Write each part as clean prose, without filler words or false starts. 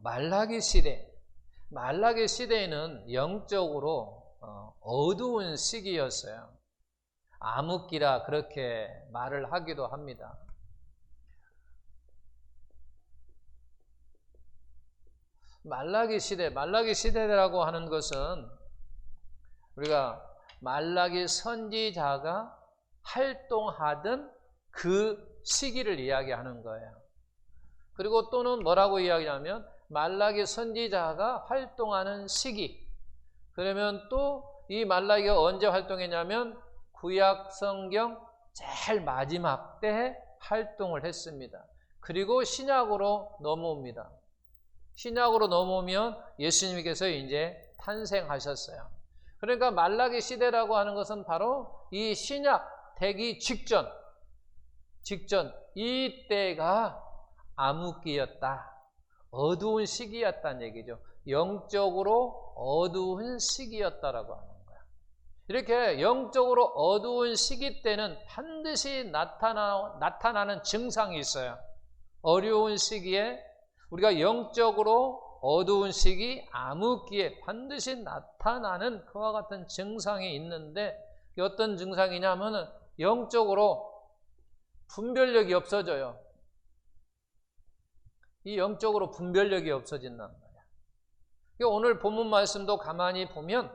말라기 시대. 말라기 시대에는 영적으로 어두운 시기였어요. 암흑기라 그렇게 말을 하기도 합니다. 말라기 시대라고 하는 것은 우리가 말라기 선지자가 활동하던 그 시기를 이야기하는 거예요. 그리고 또는 뭐라고 이야기하면 말라기 선지자가 활동하는 시기. 그러면 또 이 말라기가 언제 활동했냐면 구약 성경 제일 마지막 때에 활동을 했습니다. 그리고 신약으로 넘어옵니다. 신약으로 넘어오면 예수님께서 이제 탄생하셨어요. 그러니까 말라기 시대라고 하는 것은 바로 이 신약 되기 직전 이때가 암흑기였다. 어두운 시기였다는 얘기죠. 영적으로 어두운 시기였다라고 하는 거예요. 이렇게 영적으로 어두운 시기 때는 반드시 나타나는 증상이 있어요. 어려운 시기에 우리가 영적으로 어두운 시기, 암흑기에 반드시 나타나는 그와 같은 증상이 있는데 어떤 증상이냐면 영적으로 분별력이 없어져요. 이 영적으로 분별력이 없어진다는 거예요. 오늘 본문 말씀도 가만히 보면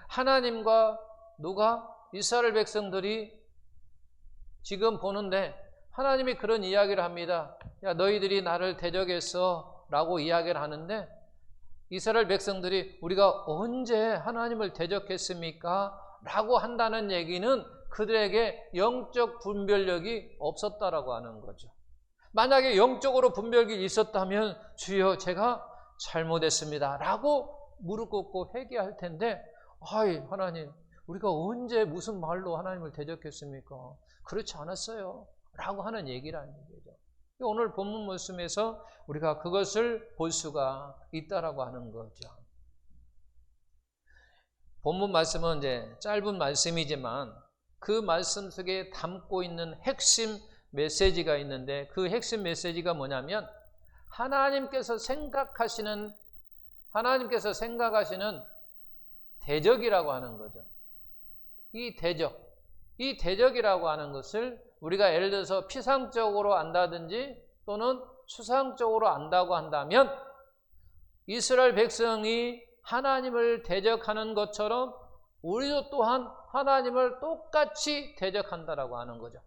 하나님과 누가 이스라엘 백성들이 지금 보는데 하나님이 그런 이야기를 합니다. 야, 너희들이 나를 대적했어 라고 이야기를 하는데 이스라엘 백성들이 우리가 언제 하나님을 대적했습니까? 라고 한다는 얘기는 그들에게 영적 분별력이 없었다라고 하는 거죠. 만약에 영적으로 분별력이 있었다면 주여 제가 잘못했습니다 라고 무릎 꿇고 회개할 텐데 아이 하나님 우리가 언제 무슨 말로 하나님을 대적했습니까? 그렇지 않았어요 라고 하는 얘기라는 얘기죠. 오늘 본문 말씀에서 우리가 그것을 볼 수가 있다라고 하는 거죠. 본문 말씀은 이제 짧은 말씀이지만 그 말씀 속에 담고 있는 핵심 메시지가 있는데 그 핵심 메시지가 뭐냐면 하나님께서 생각하시는 대적이라고 하는 거죠. 이 대적이라고 하는 것을 우리가 예를 들어서 피상적으로 안다든지 또는 추상적으로 안다고 한다면 이스라엘 백성이 하나님을 대적하는 것처럼 우리도 또한 하나님을 똑같이 대적한다라고 하는 거죠.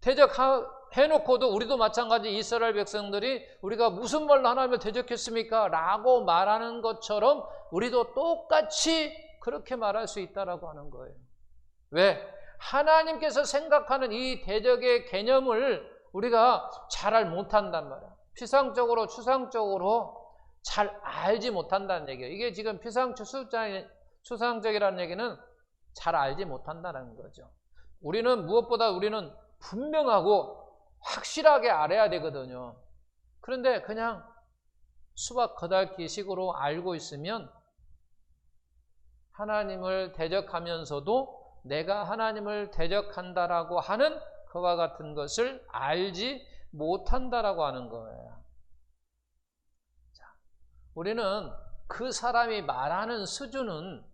대적해놓고도 우리도 마찬가지 이스라엘 백성들이 우리가 무슨 말로 하나님을 대적했습니까? 라고 말하는 것처럼 우리도 똑같이 그렇게 말할 수 있다라고 하는 거예요. 왜? 하나님께서 생각하는 이 대적의 개념을 우리가 잘 못한단 말이야. 피상적으로 추상적으로 잘 알지 못한다는 얘기예요. 이게 지금 추상적이라는 얘기는 잘 알지 못한다는 거죠. 무엇보다 우리는 분명하고 확실하게 알아야 되거든요. 그런데 그냥 수박 겉핥기 식으로 알고 있으면 하나님을 대적하면서도 내가 하나님을 대적한다라고 하는 그와 같은 것을 알지 못한다라고 하는 거예요. 자, 우리는 그 사람이 말하는 수준은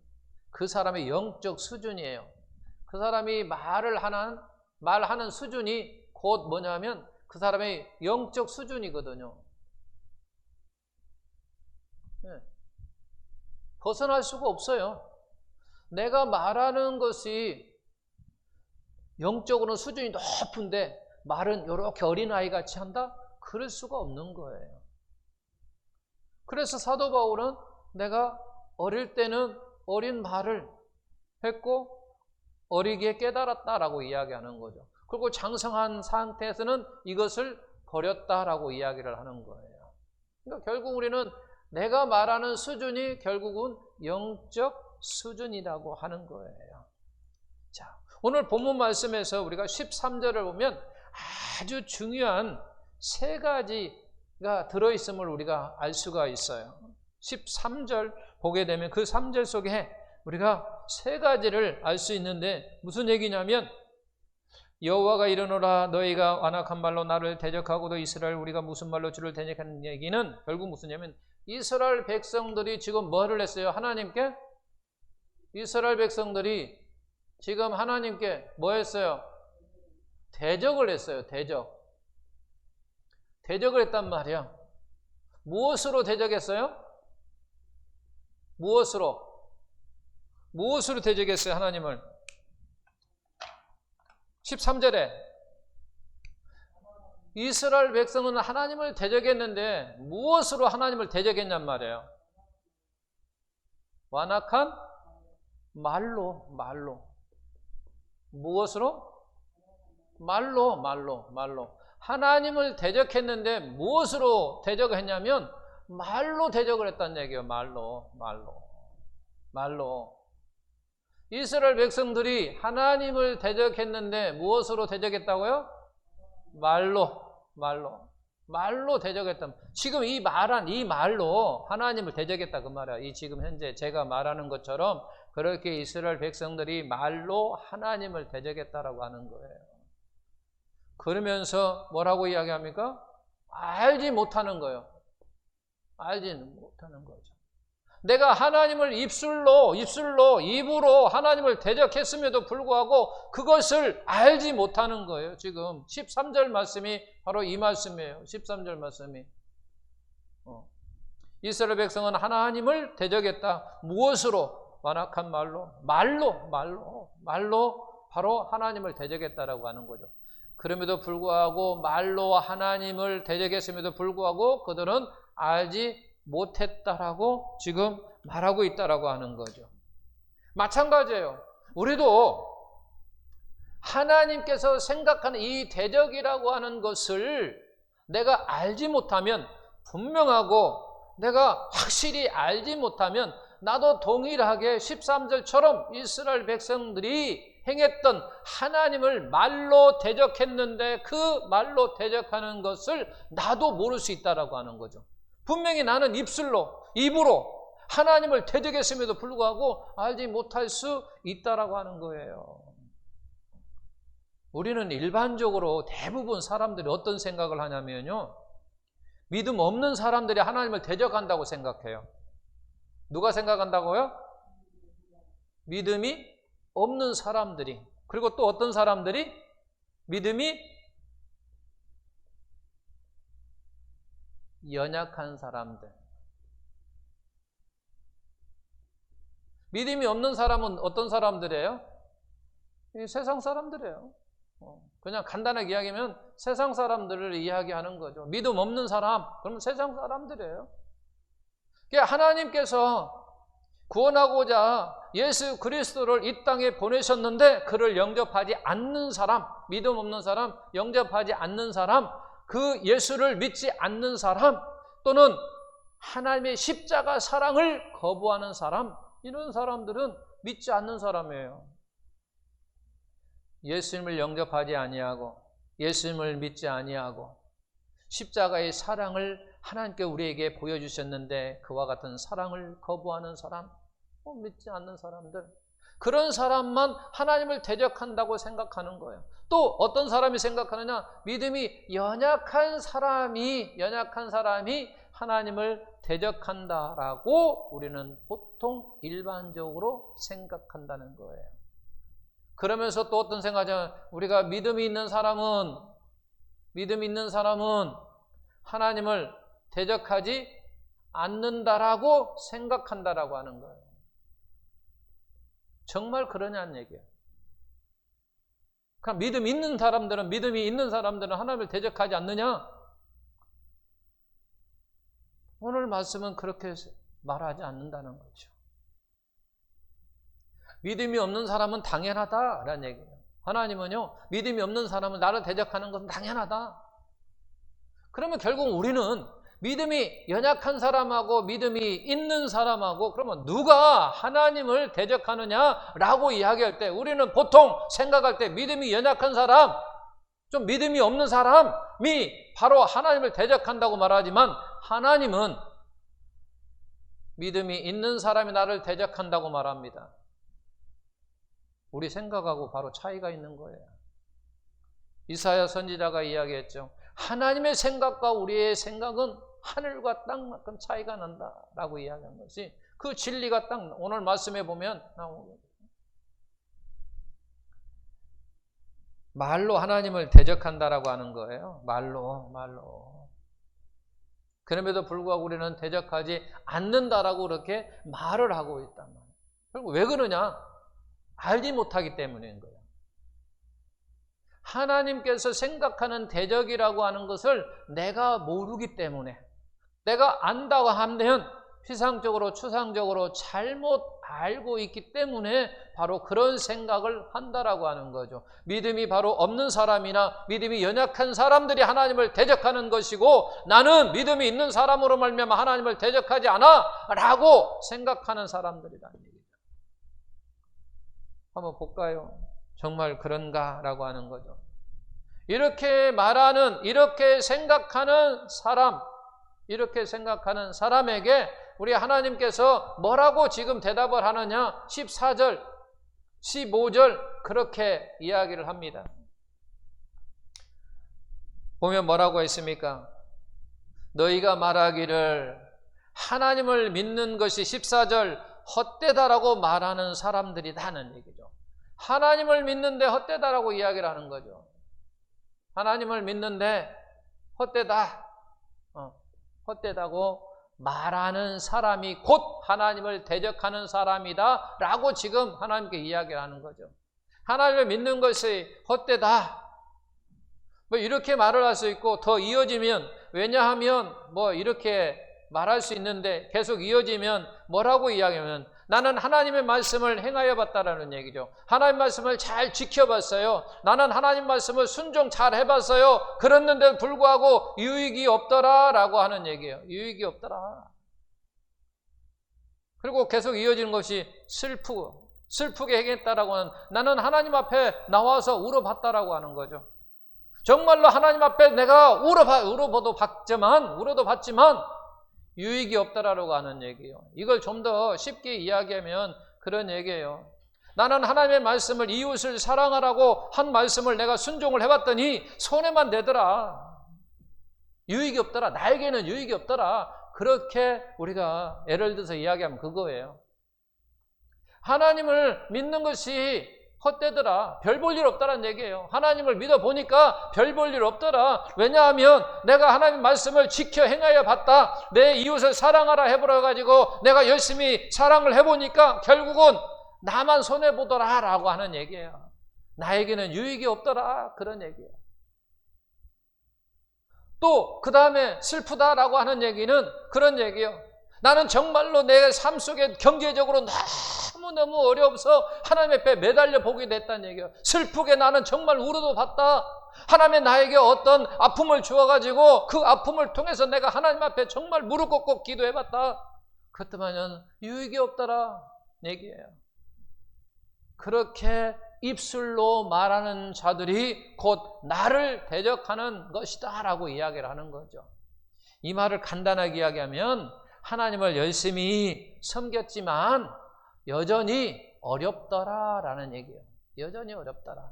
그 사람의 영적 수준이에요. 그 사람이 말하는 수준이 곧 뭐냐면 그 사람의 영적 수준이거든요. 네. 벗어날 수가 없어요. 내가 말하는 것이 영적으로는 수준이 높은데 말은 이렇게 어린아이같이 한다? 그럴 수가 없는 거예요. 그래서 사도 바울은 내가 어릴 때는 어린 말을 했고 어리게 깨달았다라고 이야기하는 거죠. 그리고 장성한 상태에서는 이것을 버렸다라고 이야기를 하는 거예요. 그러니까 결국 우리는 내가 말하는 수준이 결국은 영적 수준이라고 하는 거예요. 자, 오늘 본문 말씀에서 우리가 13절을 보면 아주 중요한 세 가지가 들어있음을 우리가 알 수가 있어요. 13절 보게 되면 그 3절 속에 우리가 세 가지를 알 수 있는데 무슨 얘기냐면 여호와가 이르노라 너희가 완악한 말로 나를 대적하고도 이스라엘 우리가 무슨 말로 주를 대적하는 얘기는 결국 무슨냐면 이스라엘 백성들이 지금 뭐를 했어요? 하나님께? 이스라엘 백성들이 지금 하나님께 뭐 했어요? 대적을 했어요. 대적을 했단 말이야. 무엇으로 대적했어요? 무엇으로 대적했어요? 하나님을. 13절에 이스라엘 백성은 하나님을 대적했는데 무엇으로 하나님을 대적했냔 말이에요. 완악한 말로. 무엇으로? 말로. 하나님을 대적했는데 무엇으로 대적을 했냐면 말로 대적을 했다는 얘기예요. 말로. 이스라엘 백성들이 하나님을 대적했는데 무엇으로 대적했다고요? 말로 대적했다. 지금 이 말로 하나님을 대적했다 그 말이야. 이 지금 현재 제가 말하는 것처럼 그렇게 이스라엘 백성들이 말로 하나님을 대적했다라고 하는 거예요. 그러면서 뭐라고 이야기합니까? 알지 못하는 거예요. 내가 하나님을 입으로 하나님을 대적했음에도 불구하고 그것을 알지 못하는 거예요. 지금 13절 말씀이 바로 이 말씀이에요. 13절 말씀이. 이스라엘 백성은 하나님을 대적했다. 무엇으로? 완악한 말로 바로 하나님을 대적했다라고 하는 거죠. 그럼에도 불구하고 말로 하나님을 대적했음에도 불구하고 그들은 알지 못했다라고 지금 말하고 있다라고 하는 거죠. 마찬가지예요. 우리도 하나님께서 생각하는 이 대적이라고 하는 것을 내가 알지 못하면 분명하고 내가 확실히 알지 못하면 나도 동일하게 13절처럼 이스라엘 백성들이 행했던 하나님을 말로 대적했는데 그 말로 대적하는 것을 나도 모를 수 있다라고 하는 거죠. 분명히 나는 입으로 하나님을 대적했음에도 불구하고 알지 못할 수 있다라고 하는 거예요. 우리는 일반적으로 대부분 사람들이 어떤 생각을 하냐면요. 믿음 없는 사람들이 하나님을 대적한다고 생각해요. 누가 생각한다고요? 믿음이 없는 사람들이. 그리고 또 어떤 사람들이? 믿음이 연약한 사람들. 믿음이 없는 사람은 어떤 사람들이에요? 세상 사람들이에요. 그냥 간단하게 이야기하면 세상 사람들을 이야기하는 거죠. 믿음 없는 사람, 그러면 세상 사람들이에요. 하나님께서 구원하고자 예수 그리스도를 이 땅에 보내셨는데 그를 영접하지 않는 사람, 믿음 없는 사람, 영접하지 않는 사람, 그 예수를 믿지 않는 사람, 또는 하나님의 십자가 사랑을 거부하는 사람, 이런 사람들은 믿지 않는 사람이에요. 예수님을 영접하지 아니하고 예수님을 믿지 아니하고 십자가의 사랑을 하나님께 우리에게 보여주셨는데 그와 같은 사랑을 거부하는 사람, 믿지 않는 사람들, 그런 사람만 하나님을 대적한다고 생각하는 거예요. 또 어떤 사람이 생각하느냐? 믿음이 연약한 사람이 하나님을 대적한다라고 우리는 보통 일반적으로 생각한다는 거예요. 그러면서 또 어떤 생각하냐면 우리가 믿음이 있는 사람은 하나님을 대적하지 않는다라고 생각한다라고 하는 거예요. 정말 그러냐는 얘기예요. 그럼 믿음이 있는 사람들은 하나님을 대적하지 않느냐? 오늘 말씀은 그렇게 말하지 않는다는 거죠. 믿음이 없는 사람은 당연하다라는 얘기예요. 하나님은요, 믿음이 없는 사람은 나를 대적하는 것은 당연하다. 그러면 결국 우리는 믿음이 연약한 사람하고 믿음이 있는 사람하고 그러면 누가 하나님을 대적하느냐라고 이야기할 때 우리는 보통 생각할 때 믿음이 연약한 사람, 좀 믿음이 없는 사람이 바로 하나님을 대적한다고 말하지만 하나님은 믿음이 있는 사람이 나를 대적한다고 말합니다. 우리 생각하고 바로 차이가 있는 거예요. 이사야 선지자가 이야기했죠. 하나님의 생각과 우리의 생각은 하늘과 땅만큼 차이가 난다라고 이야기한 것이 그 진리가 딱 오늘 말씀에 보면 나오거든요. 말로 하나님을 대적한다라고 하는 거예요. 말로. 그럼에도 불구하고 우리는 대적하지 않는다라고 그렇게 말을 하고 있단 말이에요. 그리고 왜 그러냐? 알지 못하기 때문인 거예요. 하나님께서 생각하는 대적이라고 하는 것을 내가 모르기 때문에, 내가 안다고 하면 피상적으로 추상적으로 잘못 알고 있기 때문에 바로 그런 생각을 한다라고 하는 거죠. 믿음이 바로 없는 사람이나 믿음이 연약한 사람들이 하나님을 대적하는 것이고, 나는 믿음이 있는 사람으로 말미암아 하나님을 대적하지 않아 라고 생각하는 사람들이라는 얘기죠. 한번 볼까요? 정말 그런가? 라고 하는 거죠. 이렇게 말하는, 이렇게 생각하는 사람에게 우리 하나님께서 뭐라고 지금 대답을 하느냐? 14절, 15절 그렇게 이야기를 합니다. 보면 뭐라고 했습니까? 너희가 말하기를 하나님을 믿는 것이 14절 헛되다라고 말하는 사람들이다는 얘기죠. 하나님을 믿는데 헛되다라고 이야기를 하는 거죠. 하나님을 믿는데 헛되다고 말하는 사람이 곧 하나님을 대적하는 사람이다 라고 지금 하나님께 이야기를 하는 거죠. 하나님을 믿는 것이 헛되다, 뭐 이렇게 말을 할 수 있고, 더 이어지면, 왜냐하면 뭐 이렇게 말할 수 있는데 계속 이어지면 뭐라고 이야기하면, 나는 하나님의 말씀을 행하여 봤다라는 얘기죠. 하나님 말씀을 잘 지켜봤어요. 나는 하나님 말씀을 순종 잘 해봤어요. 그랬는데 불구하고 유익이 없더라 라고 하는 얘기예요. 유익이 없더라. 그리고 계속 이어지는 것이 슬프게 행했다라고 하는, 나는 하나님 앞에 나와서 울어봤다라고 하는 거죠. 정말로 하나님 앞에 내가 울어도 봤지만 유익이 없다라고 하는 얘기예요. 이걸 좀 더 쉽게 이야기하면 그런 얘기예요. 나는 하나님의 말씀을, 이웃을 사랑하라고 한 말씀을 내가 순종을 해봤더니 손해만 되더라. 유익이 없더라. 나에게는 유익이 없더라. 그렇게 우리가 예를 들어서 이야기하면 그거예요. 하나님을 믿는 것이 헛되더라. 별 볼 일 없다라는 얘기예요. 하나님을 믿어보니까 별 볼 일 없더라. 왜냐하면 내가 하나님 말씀을 지켜 행하여 봤다. 내 이웃을 사랑하라 해버려가지고 내가 열심히 사랑을 해보니까 결국은 나만 손해보더라 라고 하는 얘기예요. 나에게는 유익이 없더라, 그런 얘기예요. 또 그 다음에 슬프다라고 하는 얘기는 그런 얘기예요. 나는 정말로 내 삶 속에 경제적으로 너무너무 어려워서 하나님 앞에 매달려 보게 됐다는 얘기예요. 슬프게 나는 정말 울어도 봤다. 하나님이 나에게 어떤 아픔을 주어가지고 그 아픔을 통해서 내가 하나님 앞에 정말 무릎 꿇고 기도해봤다. 그렇다면 유익이 없더라 얘기예요. 그렇게 입술로 말하는 자들이 곧 나를 대적하는 것이다 라고 이야기를 하는 거죠. 이 말을 간단하게 이야기하면, 하나님을 열심히 섬겼지만 여전히 어렵더라라는 얘기예요. 여전히 어렵더라.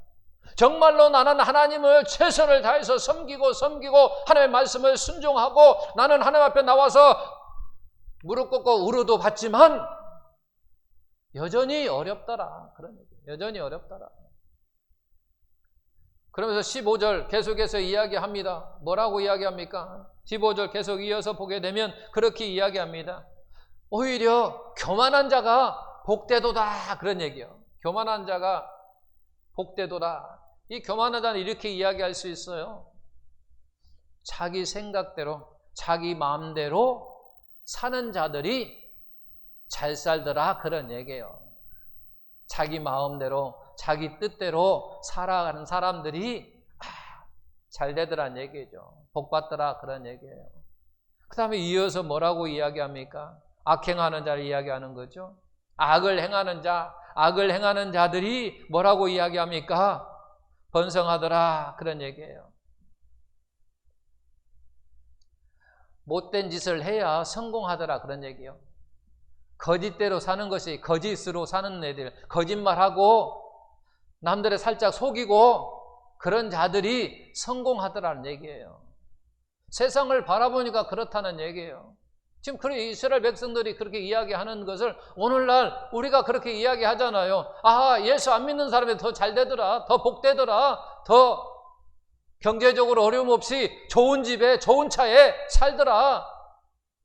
정말로 나는 하나님을 최선을 다해서 섬기고 하나님의 말씀을 순종하고 나는 하나님 앞에 나와서 무릎 꿇고 울어도 봤지만 여전히 어렵더라. 그런 얘기예요. 여전히 어렵더라. 그러면서 15절 계속해서 이야기합니다. 뭐라고 이야기합니까? 15절 계속 이어서 보게 되면 그렇게 이야기합니다. 오히려 교만한 자가 복되도다, 그런 얘기예요. 교만한 자가 복되도다. 이 교만한 자는 이렇게 이야기할 수 있어요. 자기 생각대로, 자기 마음대로 사는 자들이 잘 살더라, 그런 얘기예요. 자기 마음대로, 자기 뜻대로 살아가는 사람들이 잘 되더란 얘기죠. 복 받더라, 그런 얘기예요. 그 다음에 이어서 뭐라고 이야기합니까? 악행하는 자를 이야기하는 거죠. 악을 행하는 자들이 뭐라고 이야기합니까? 번성하더라, 그런 얘기예요. 못된 짓을 해야 성공하더라, 그런 얘기예요. 거짓대로 사는 것이, 거짓으로 사는 애들, 거짓말하고 남들을 살짝 속이고 그런 자들이 성공하더라는 얘기예요. 세상을 바라보니까 그렇다는 얘기예요. 지금 그렇게 이스라엘 백성들이 그렇게 이야기하는 것을 오늘날 우리가 그렇게 이야기하잖아요. 아, 예수 안 믿는 사람이 더 잘 되더라, 더 복되더라, 더 경제적으로 어려움 없이 좋은 집에 좋은 차에 살더라.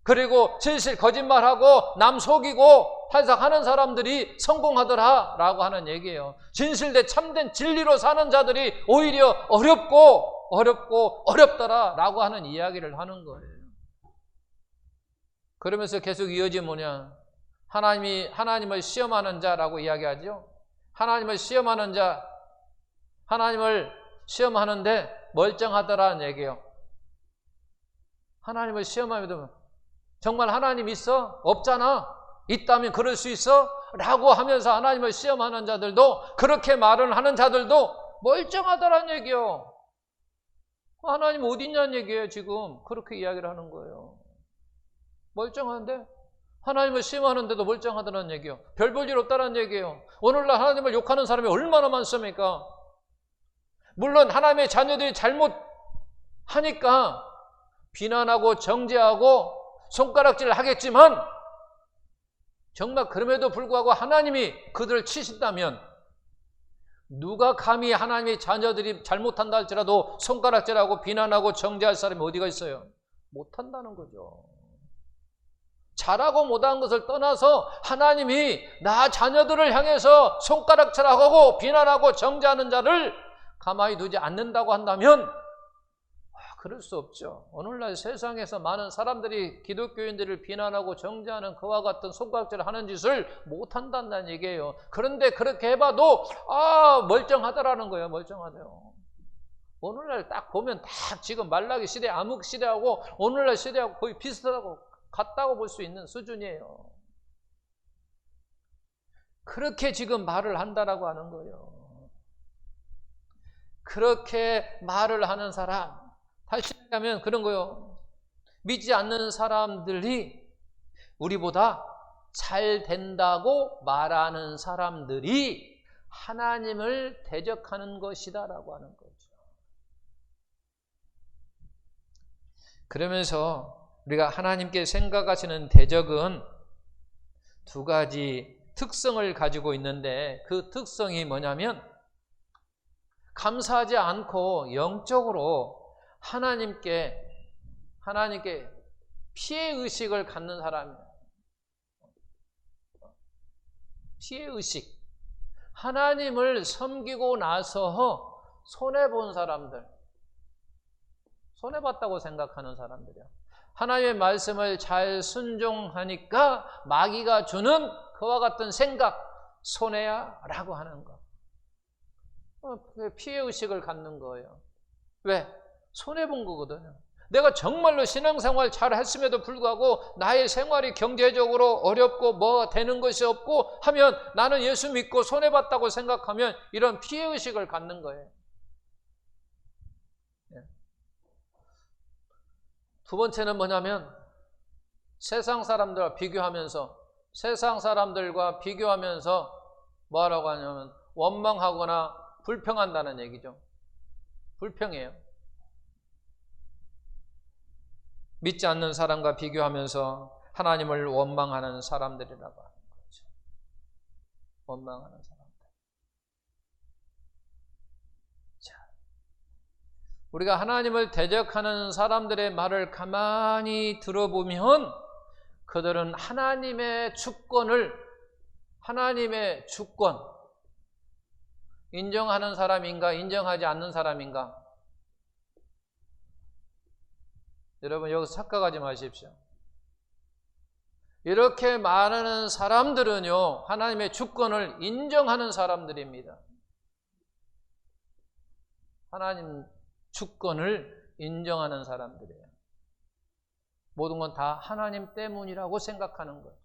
그리고 진실 거짓말하고 남 속이고 탈삭하는 사람들이 성공하더라 라고 하는 얘기예요. 진실된 참된 진리로 사는 자들이 오히려 어렵더라 라고 하는 이야기를 하는 거예요. 그러면서 계속 이어지면 뭐냐, 하나님을 시험하는 자라고 이야기하죠. 하나님을 시험하는 자, 하나님을 시험하는데 멀쩡하더라는 얘기예요. 하나님을 시험하면 정말 하나님 있어? 없잖아. 있다면 그럴 수 있어? 라고 하면서 하나님을 시험하는 자들도, 그렇게 말을 하는 자들도 멀쩡하다라는 얘기예요. 하나님 어디 있냐는 얘기예요. 지금 그렇게 이야기를 하는 거예요. 멀쩡한데 하나님을 시험하는데도 멀쩡하다는 얘기예요. 별 볼 일 없다는 얘기예요. 오늘날 하나님을 욕하는 사람이 얼마나 많습니까? 물론 하나님의 자녀들이 잘못하니까 비난하고 정죄하고 손가락질을 하겠지만, 정말 그럼에도 불구하고 하나님이 그들을 치신다면 누가 감히 하나님의 자녀들이 잘못한다 할지라도 손가락질하고 비난하고 정죄할 사람이 어디가 있어요? 못한다는 거죠. 잘하고 못한 것을 떠나서 하나님이 나 자녀들을 향해서 손가락질하고 비난하고 정죄하는 자를 가만히 두지 않는다고 한다면 그럴 수 없죠. 오늘날 세상에서 많은 사람들이 기독교인들을 비난하고 정죄하는 그와 같은 손가락질을 하는 짓을 못한다는 얘기예요. 그런데 그렇게 해봐도 멀쩡하다라는 거예요. 멀쩡하대요. 오늘날 딱 보면 딱 지금 말라기 시대, 암흑 시대하고 오늘날 시대하고 거의 비슷하고 같다고 볼 수 있는 수준이에요. 그렇게 지금 말을 한다라고 하는 거예요. 그렇게 말을 하는 사람, 다시 얘기하면 그런 거예요. 믿지 않는 사람들이 우리보다 잘 된다고 말하는 사람들이 하나님을 대적하는 것이다라고 하는 거죠. 그러면서 우리가 하나님께 생각하시는 대적은 두 가지 특성을 가지고 있는데, 그 특성이 뭐냐면 감사하지 않고 영적으로 하나님께 피해의식을 갖는 사람이에요. 피해의식. 하나님을 섬기고 나서 손해본 사람들, 손해봤다고 생각하는 사람들이요. 하나님의 말씀을 잘 순종하니까 마귀가 주는 그와 같은 생각, 손해야 라고 하는 거. 피해의식을 갖는 거예요. 왜? 손해본 거거든요. 내가 정말로 신앙생활 잘 했음에도 불구하고 나의 생활이 경제적으로 어렵고 뭐 되는 것이 없고 하면 나는 예수 믿고 손해봤다고 생각하면 이런 피해의식을 갖는 거예요. 두 번째는 뭐냐면 세상 사람들과 비교하면서 뭐하라고 하냐면 원망하거나 불평한다는 얘기죠. 불평해요. 믿지 않는 사람과 비교하면서 하나님을 원망하는 사람들이라고 하는 거죠. 원망하는 사람들. 자, 우리가 하나님을 대적하는 사람들의 말을 가만히 들어보면 그들은 하나님의 주권 인정하는 사람인가 인정하지 않는 사람인가? 여러분 여기서 착각하지 마십시오. 이렇게 말하는 사람들은요, 하나님의 주권을 인정하는 사람들입니다. 하나님 주권을 인정하는 사람들이에요. 모든 건 다 하나님 때문이라고 생각하는 거예요.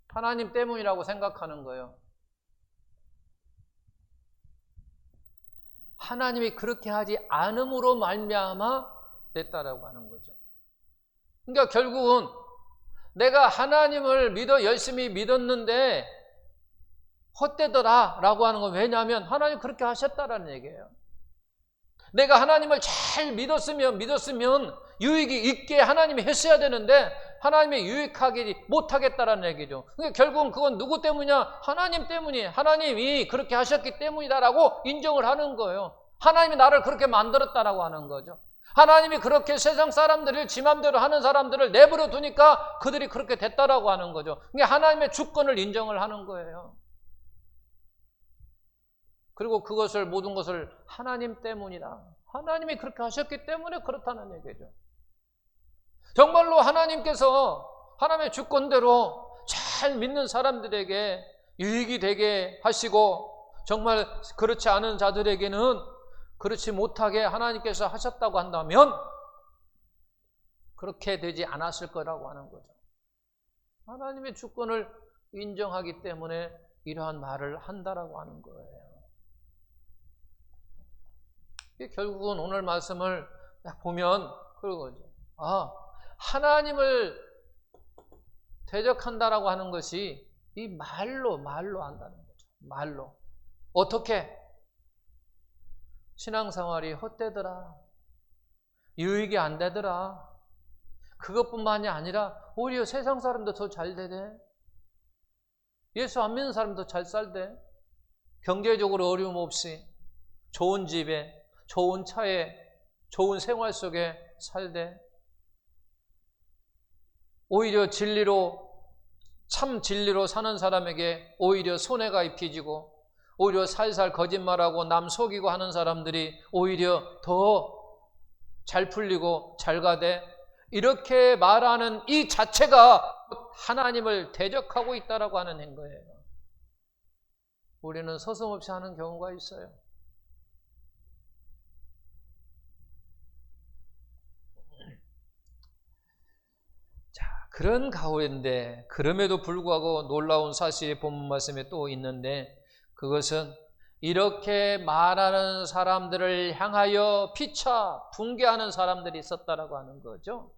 하나님 때문이라고 생각하는 거예요. 하나님이 그렇게 하지 않음으로 말미암아 됐다라고 하는 거죠. 그러니까 결국은 내가 하나님을 열심히 믿었는데 헛되더라 라고 하는 건 왜냐하면 하나님 그렇게 하셨다라는 얘기예요. 내가 하나님을 잘 믿었으면 유익이 있게 하나님이 했어야 되는데 하나님이 유익하게 못하겠다라는 얘기죠. 그러니까 결국은 그건 누구 때문이냐? 하나님 때문이, 하나님이 그렇게 하셨기 때문이다라고 인정을 하는 거예요. 하나님이 나를 그렇게 만들었다라고 하는 거죠. 하나님이 그렇게 세상 사람들을 지 맘대로 하는 사람들을 내버려 두니까 그들이 그렇게 됐다라고 하는 거죠. 그러니까 하나님의 주권을 인정을 하는 거예요. 그리고 그것을 모든 것을 하나님 때문이다. 하나님이 그렇게 하셨기 때문에 그렇다는 얘기죠. 정말로 하나님께서 하나님의 주권대로 잘 믿는 사람들에게 유익이 되게 하시고 정말 그렇지 않은 자들에게는 그렇지 못하게 하나님께서 하셨다고 한다면 그렇게 되지 않았을 거라고 하는 거죠. 하나님의 주권을 인정하기 때문에 이러한 말을 한다라고 하는 거예요. 결국은 오늘 말씀을 딱 보면 그런 거죠. 하나님을 대적한다라고 하는 것이 이 말로 한다는 거죠. 말로. 어떻게? 신앙생활이 헛되더라. 유익이 안 되더라. 그것뿐만이 아니라 오히려 세상 사람도 더 잘 되대. 예수 안 믿는 사람도 잘 살대. 경제적으로 어려움 없이 좋은 집에, 좋은 차에, 좋은 생활 속에 살대. 오히려 참 진리로 사는 사람에게 오히려 손해가 입혀지고 오히려 살살 거짓말하고 남 속이고 하는 사람들이 오히려 더 잘 풀리고 잘 가대. 이렇게 말하는 이 자체가 하나님을 대적하고 있다라고 하는 거예요. 우리는 서슴없이 하는 경우가 있어요. 그런 가운데 그럼에도 불구하고 놀라운 사실이 본문 말씀에 또 있는데 그것은 이렇게 말하는 사람들을 향하여 피차 붕괴하는 사람들이 있었다라고 하는 거죠.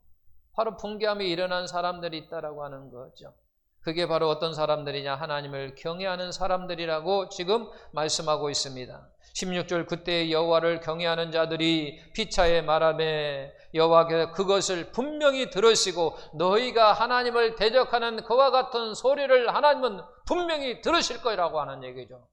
바로 붕괴함이 일어난 사람들이 있다라고 하는 거죠. 그게 바로 어떤 사람들이냐? 하나님을 경외하는 사람들이라고 지금 말씀하고 있습니다. 16절 그때 여호와를 경외하는 자들이 피차에 말하매 여호와께서 그것을 분명히 들으시고 너희가 하나님을 대적하는 그와 같은 소리를 하나님은 분명히 들으실 거라고 하는 얘기죠.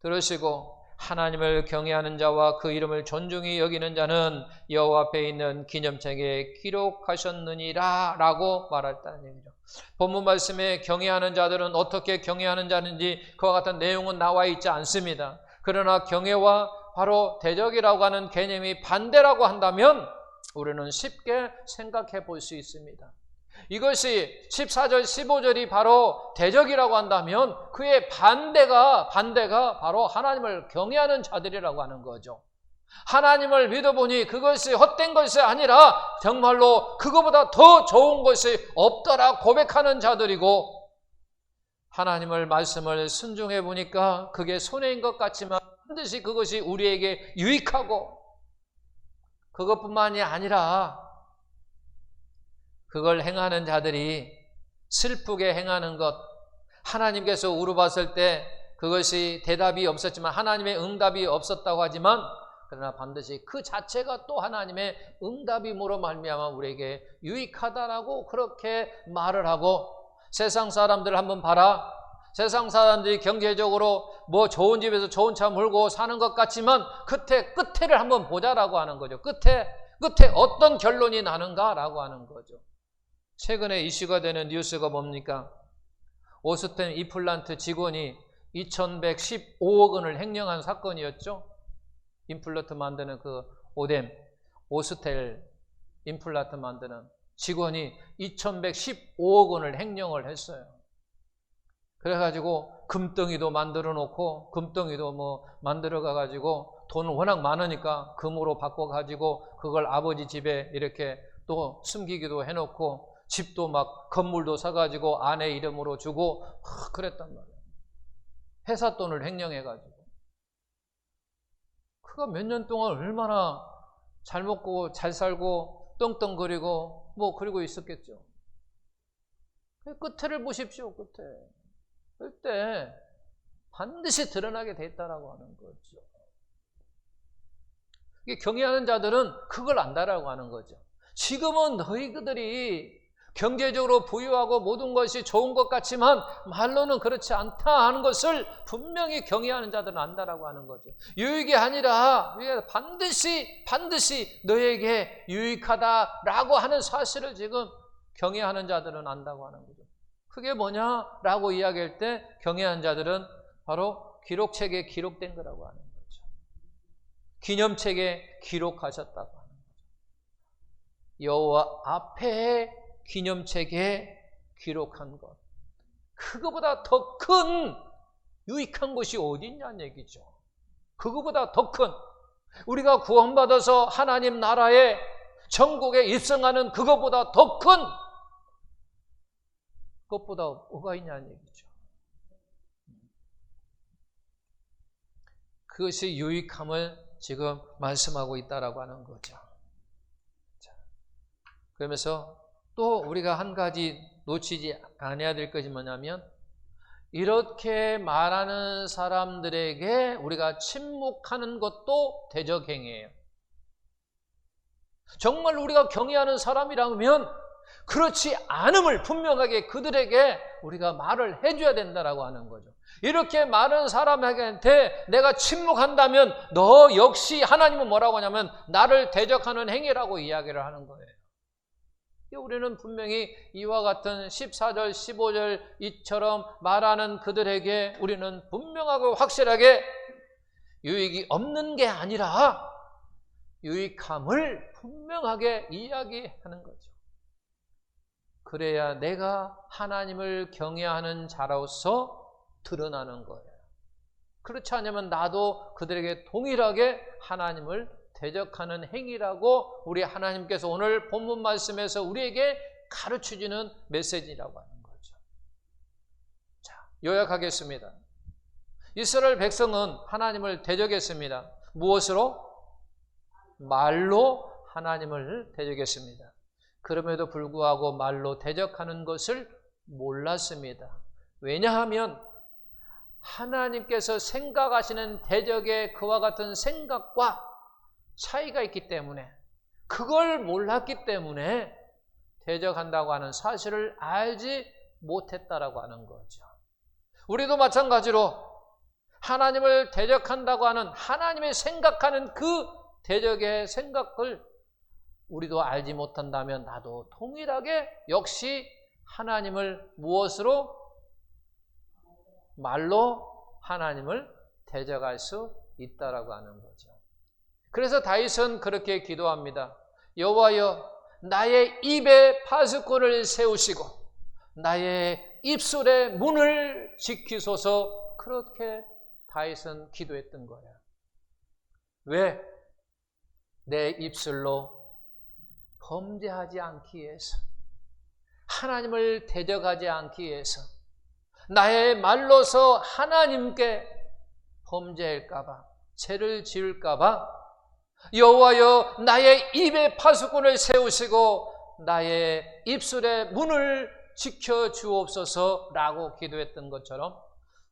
들으시고 하나님을 경외하는 자와 그 이름을 존중히 여기는 자는 여호와 앞에 있는 기념책에 기록하셨느니라 라고 말했다는 얘기죠. 본문 말씀에 경외하는 자들은 어떻게 경외하는 자인지 그와 같은 내용은 나와 있지 않습니다. 그러나 경외와 바로 대적이라고 하는 개념이 반대라고 한다면 우리는 쉽게 생각해 볼 수 있습니다. 이것이 14절, 15절이 바로 대적이라고 한다면 그의 반대가 바로 하나님을 경외하는 자들이라고 하는 거죠. 하나님을 믿어보니 그것이 헛된 것이 아니라 정말로 그거보다 더 좋은 것이 없더라 고백하는 자들이고 하나님을 말씀을 순종해 보니까 그게 손해인 것 같지만 반드시 그것이 우리에게 유익하고 그것뿐만이 아니라 그걸 행하는 자들이 슬프게 행하는 것, 하나님께서 물어봤을 때 그것이 대답이 없었지만 하나님의 응답이 없었다고 하지만 그러나 반드시 그 자체가 또 하나님의 응답임으로 말미암아 우리에게 유익하다라고 그렇게 말을 하고 세상 사람들 한번 봐라. 세상 사람들이 경제적으로 뭐 좋은 집에서 좋은 차 몰고 사는 것 같지만 끝에를 한번 보자라고 하는 거죠. 끝에 어떤 결론이 나는가라고 하는 거죠. 최근에 이슈가 되는 뉴스가 뭡니까? 오스템 임플란트 직원이 2115억 원을 횡령한 사건이었죠. 임플란트 만드는 그 오스텔 임플란트 만드는 직원이 2115억 원을 횡령을 했어요. 그래가지고 금덩이도 만들어 놓고 금덩이도 만들어 가가지고 돈 워낙 많으니까 금으로 바꿔가지고 그걸 아버지 집에 이렇게 또 숨기기도 해놓고 집도 막 건물도 사가지고 아내 이름으로 주고 그랬단 말이에요. 회사 돈을 횡령해가지고 그가 몇 년 동안 얼마나 잘 먹고 잘 살고 떵떵거리고 그러고 있었겠죠. 끝을 보십시오. 그때 반드시 드러나게 돼 있다라고 하는 거죠. 경외하는 자들은 그걸 안다라고 하는 거죠. 지금은 너희들이 경제적으로 부유하고 모든 것이 좋은 것 같지만 말로는 그렇지 않다 하는 것을 분명히 경외하는 자들은 안다라고 하는 거죠. 유익이 아니라 반드시 너에게 유익하다라고 하는 사실을 지금 경외하는 자들은 안다고 하는 거죠. 그게 뭐냐라고 이야기할 때 경외하는 자들은 바로 기록책에 기록된 거라고 하는 거죠. 기념책에 기록하셨다고 하는 거죠. 여호와 앞에 기념책에 기록한 것, 그거보다 더 큰 유익한 것이 어디 있냐는 얘기죠. 그거보다 더 큰, 우리가 구원받아서 하나님 나라에 천국에 입성하는 그것보다 더 큰 그것보다 뭐가 있냐는 얘기죠. 그것이 유익함을 지금 말씀하고 있다라고 하는 거죠. 그러면서 또 우리가 한 가지 놓치지 않아야 될 것이 뭐냐면, 이렇게 말하는 사람들에게 우리가 침묵하는 것도 대적행위예요. 정말 우리가 경외하는 사람이라면 그렇지 않음을 분명하게 그들에게 우리가 말을 해줘야 된다라고 하는 거죠. 이렇게 말하는 사람에게 내가 침묵한다면 너 역시 하나님은 뭐라고 하냐면 나를 대적하는 행위라고 이야기를 하는 거예요. 우리는 분명히 이와 같은 14절, 15절 이처럼 말하는 그들에게 우리는 분명하고 확실하게 유익이 없는 게 아니라 유익함을 분명하게 이야기하는 거죠. 그래야 내가 하나님을 경외하는 자로서 드러나는 거예요. 그렇지 않으면 나도 그들에게 동일하게 하나님을 대적하는 행위라고 우리 하나님께서 오늘 본문 말씀에서 우리에게 가르쳐주는 메시지라고 하는 거죠. 자, 요약하겠습니다. 이스라엘 백성은 하나님을 대적했습니다. 무엇으로? 말로 하나님을 대적했습니다. 그럼에도 불구하고 말로 대적하는 것을 몰랐습니다. 왜냐하면 하나님께서 생각하시는 대적의 그와 같은 생각과 차이가 있기 때문에, 그걸 몰랐기 때문에 대적한다고 하는 사실을 알지 못했다라고 하는 거죠. 우리도 마찬가지로 하나님을 대적한다고 하는 하나님이 생각하는 그 대적의 생각을 우리도 알지 못한다면 나도 동일하게 역시 하나님을 무엇으로? 말로 하나님을 대적할 수 있다라고 하는 거죠. 그래서 다윗은 그렇게 기도합니다. 여호와여, 나의 입에 파수꾼을 세우시고 나의 입술의 문을 지키소서. 그렇게 다윗은 기도했던 거예요. 왜? 내 입술로 범죄하지 않기 위해서, 하나님을 대적하지 않기 위해서, 나의 말로서 하나님께 범죄할까 봐, 죄를 지을까 봐 여호와여, 나의 입에 파수꾼을 세우시고 나의 입술의 문을 지켜주옵소서라고 기도했던 것처럼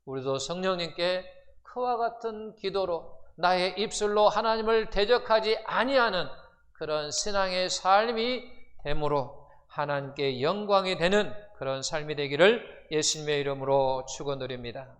우리도 성령님께 그와 같은 기도로 나의 입술로 하나님을 대적하지 아니하는 그런 신앙의 삶이 됨으로 하나님께 영광이 되는 그런 삶이 되기를 예수님의 이름으로 축원드립니다.